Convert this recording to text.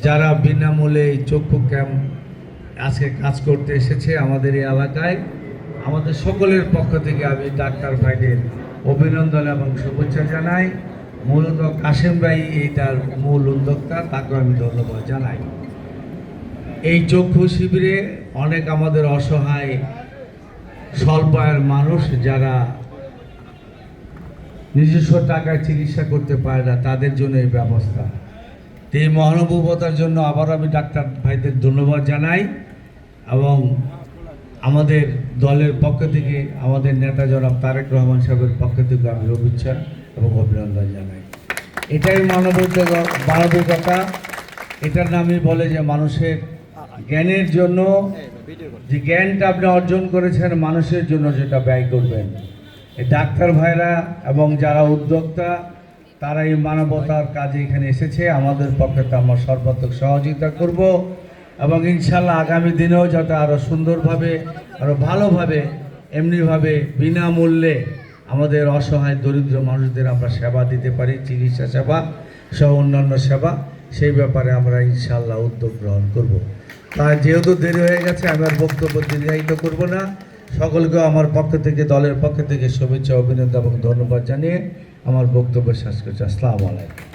যারা বিনামূল্যে চক্ষু ক্যাম্প আজকে কাজ করতে এসেছে আমাদের এই এলাকায়, আমাদের সকলের পক্ষ থেকে আমি ডাক্তার ভাইদের অভিনন্দন এবং শুভেচ্ছা জানাই। মূলত কাশেম ভাই এইটার মূল উদ্যোক্তা, তাকে আমি ধন্যবাদ জানাই। এই চক্ষু শিবিরে অনেক আমাদের অসহায় স্বল্প আয়ের মানুষ যারা নিজস্ব টাকায় চিকিৎসা করতে পারে না, তাদের জন্য এই ব্যবস্থা। এই মহানুভবতার জন্য আবার আমি ডাক্তার ভাইদের ধন্যবাদ জানাই এবং আমাদের দলের পক্ষ থেকে আমাদের নেতা জনাব তারেক রহমান সাহেবের পক্ষ থেকে আমি শুভেচ্ছা এবং অভিনন্দন জানাই। এটাই মানবিকতা। এটার নামই বলে যে মানুষের জ্ঞানের জন্য, যে জ্ঞানটা আপনি অর্জন করেছেন মানুষের জন্য যেটা ব্যয় করবেন। এই ডাক্তার ভাইরা এবং যারা উদ্যোক্তা তারা এই মানবতার কাজে এখানে এসেছে, আমাদের পক্ষে তো আমরা সর্বাত্মক সহযোগিতা করব এবং ইনশাল্লাহ আগামী দিনেও যাতে আরও সুন্দরভাবে আরও ভালোভাবে এমনিভাবে বিনামূল্যে আমাদের অসহায় দরিদ্র মানুষদের আমরা সেবা দিতে পারি, চিকিৎসা সেবা সহ অন্যান্য সেবা, সেই ব্যাপারে আমরা ইনশাল্লাহ উদ্যোগ গ্রহণ করব। তাই যেহেতু দেরি হয়ে গেছে আমি আর বক্তব্য দীর্ঘায়িত করব না। সকলকেও আমার পক্ষ থেকে, দলের পক্ষ থেকে শুভেচ্ছা, অভিনন্দন এবং ধন্যবাদ জানিয়ে আমার বক্তব্য শেষ করছি। আসসালামু আলাইকুম।